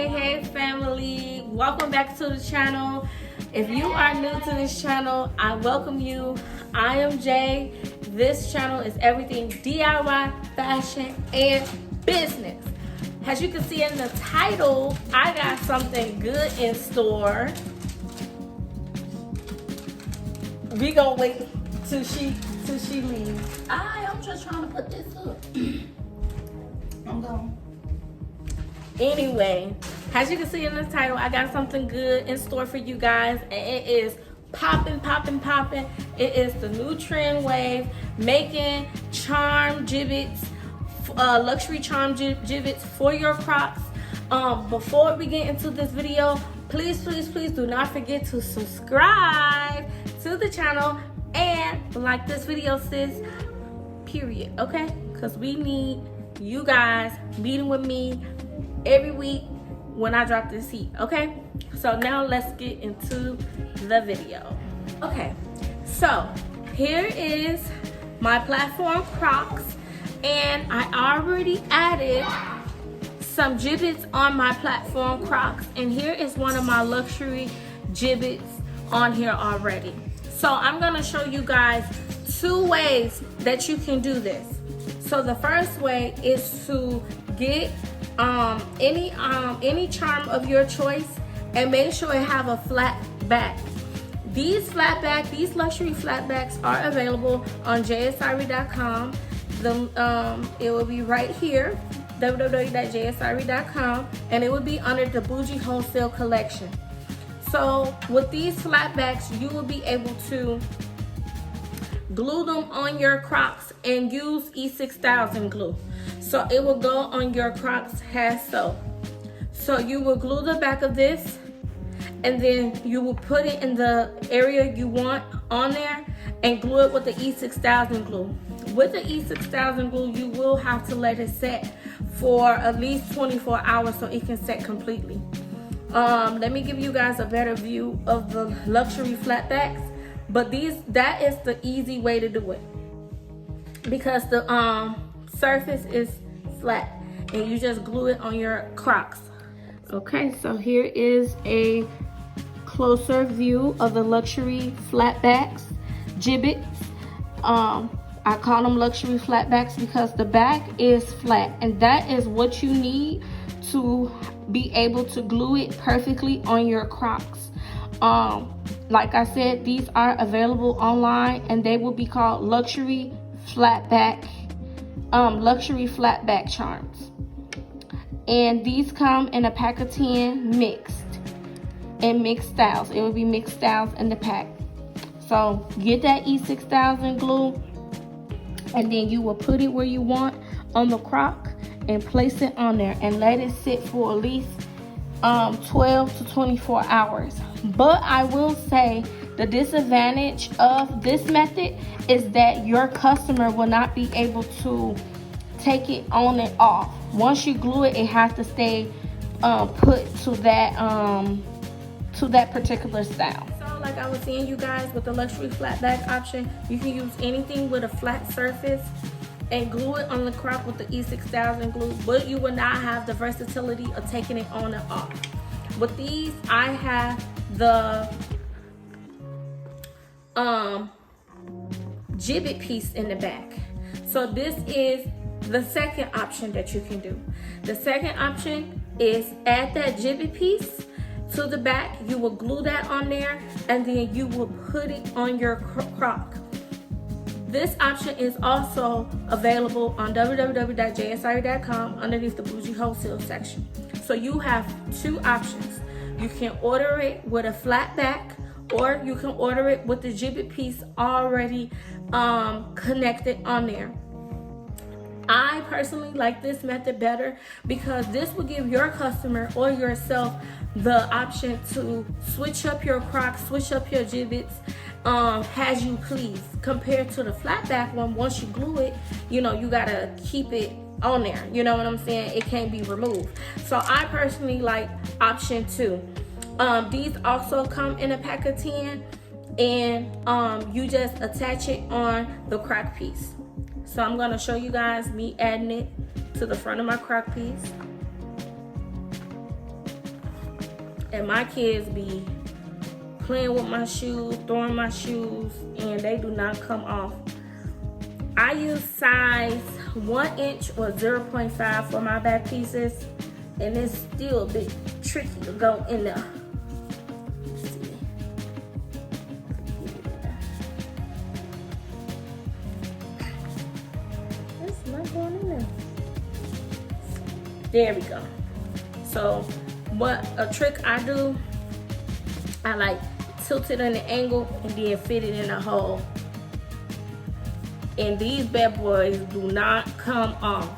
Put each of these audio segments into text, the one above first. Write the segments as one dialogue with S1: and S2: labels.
S1: Hey family, welcome back to the channel. If you are new to this channel, I welcome you. I am Jay. This channel is everything DIY, fashion, and business. As you can see in the title, I got something good in store. We gonna wait till she leaves.
S2: I'm just trying to put this up. I'm going.
S1: Anyway, as you can see in the title, I got something good in store for you guys, and it is popping. It is the new trend wave, making charm gibbets, luxury charm gibbets for your Crocs. Before we get into this video, please do not forget to subscribe to the channel and like this video, sis. Period. Okay? Because we need you guys meeting with me every week when I drop this heat. Okay? So now let's get into the video. Okay, so here is my platform Crocs, and I already added some gibbets on my platform Crocs, and here is one of my luxury gibbets on here already. So I'm gonna show you guys two ways that you can do this. So the first way is to get any charm of your choice and make sure it have a flat back. These luxury flatbacks are available on jsirie.com. It will be right here, www.jsirie.com, and it will be under the Bougie Wholesale collection. So with these flatbacks, you will be able to glue them on your Crocs and use E6000 glue. So it will go on your Crocs as so. So you will glue the back of this, and then you will put it in the area you want on there and glue it with the E6000 glue. With the E6000 glue, you will have to let it set for at least 24 hours so it can set completely. Let me give you guys a better view of the luxury flatbacks, but that is the easy way to do it because the surface is flat and you just glue it on your Crocs. Okay, so here is a closer view of the luxury flatbacks, gibbets. I call them luxury flatbacks because the back is flat, and that is what you need to be able to glue it perfectly on your Crocs. Like I said, these are available online, and they will be called luxury flatback charms. And these come in a pack of 10 mixed styles. It will be mixed styles in the pack. So get that E6000 glue, and then you will put it where you want on the Croc and place it on there and let it sit for at least 12 to 24 hours. But I will say the disadvantage of this method is that your customer will not be able to take it on and off. Once you glue it, it has to stay put to that particular style. So like I was saying, you guys, with the luxury flatback option, you can use anything with a flat surface and glue it on the Croc with the E6000 glue, but you will not have the versatility of taking it on and off. With these, I have the gibbet piece in the back. So this is the second option that you can do. The second option is add that gibbet piece to the back. You will glue that on there, and then you will put it on your Croc. This option is also available on www.jsirie.com underneath the Bougie Wholesale section. So you have two options. You can order it with a flat back, or you can order it with the gibbet piece already connected on there. I personally like this method better because this will give your customer or yourself the option to switch up your Crocs, switch up your gibbets as you please, compared to the flat back one. Once you glue it, you gotta keep it on there, you know what I'm saying? It can't be removed. So I personally like option 2. These also come in a pack of 10, and you just attach it on the Croc piece. So I'm gonna show you guys me adding it to the front of my Croc piece. and my kids be playing with my shoes, throwing my shoes, and they do not come off. I use size 1 inch or 0.5 for my back pieces, and it's still a bit tricky to go in there. Let's see. It's not going in there. There we go. So what a trick I do, I like tilt it in an angle and then fit it in a hole. And these bad boys do not come off.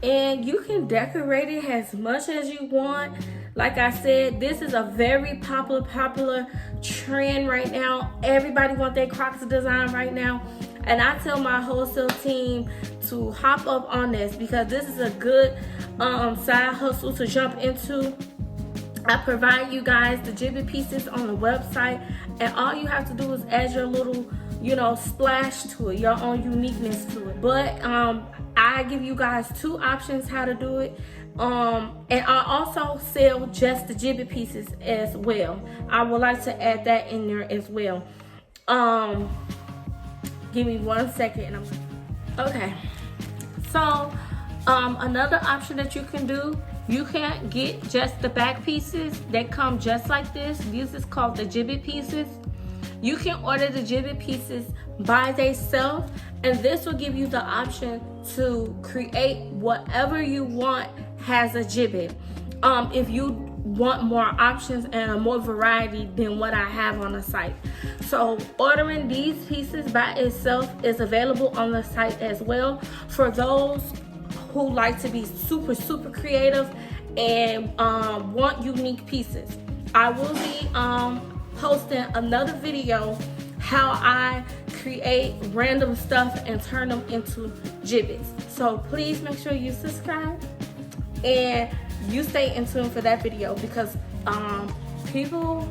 S1: And you can decorate it as much as you want. Like I said, this is a very popular trend right now. Everybody wants their Crocs design right now. And I tell my wholesale team to hop up on this because this is a good side hustle to jump into. I provide you guys the Jibbit pieces on the website, and all you have to do is add your little, splash to it, your own uniqueness to it. But I give you guys 2 options how to do it. And I also sell just the Jibbit pieces as well. I would like to add that in there as well. Give me 1 second. Okay. So another option that you can do, you can get just the back pieces that come just like this. This is called the Jibbit pieces. You can order the Jibbit pieces by themselves, and this will give you the option to create whatever you want has a Jibbit. If you want more options and more variety than what I have on the site. So ordering these pieces by itself is available on the site as well for those who like to be super creative and want unique pieces. I will be posting another video how I create random stuff and turn them into Jibbits. So please make sure you subscribe and you stay in tune for that video because people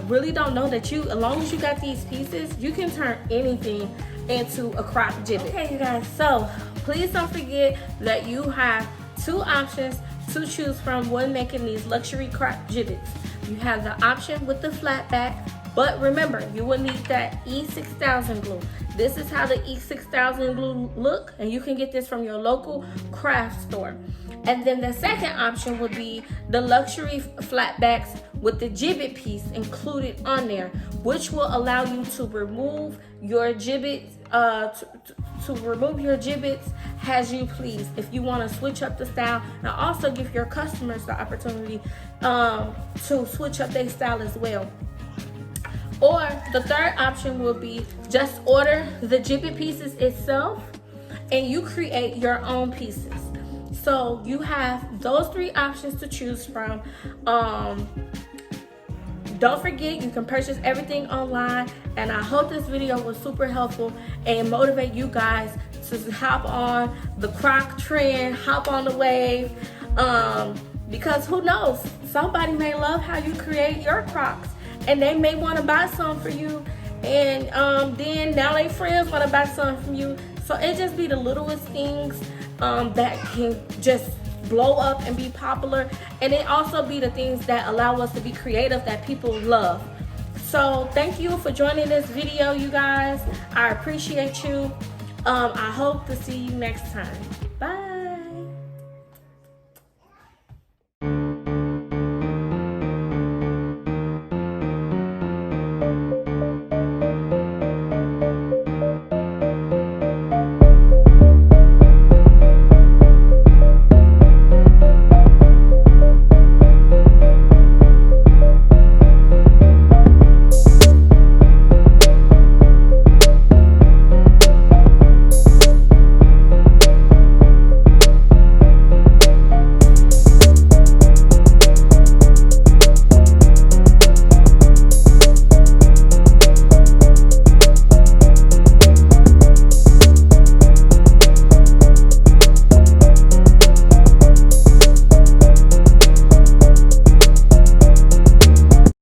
S1: really don't know that as long as you got these pieces, you can turn anything into a Croc Jibbit. Okay, you guys, so please don't forget that you have 2 options to choose from when making these luxury Croc Jibbits. You have the option with the flat back, but remember, you will need that E6000 glue. This is how the E6000 glue look, and you can get this from your local craft store. And then the second option would be the luxury flat backs with the Jibbit piece included on there, which will allow you to remove your Jibbits, to remove your Jibbits as you please. If you want to switch up the style, and also give your customers the opportunity to switch up their style as well. Or the third option will be just order the Jibbit pieces itself and you create your own pieces. So you have those 3 options to choose from. Don't forget, you can purchase everything online, and I hope this video was super helpful and motivate you guys to hop on the Croc trend, hop on the wave, because who knows, somebody may love how you create your Crocs and they may want to buy some for you, and then now their friends want to buy some from you. So it just be the littlest things that can just blow up and be popular, and it also be the things that allow us to be creative that people love. So thank you for joining this video, you guys. I appreciate you. I hope to see you next time.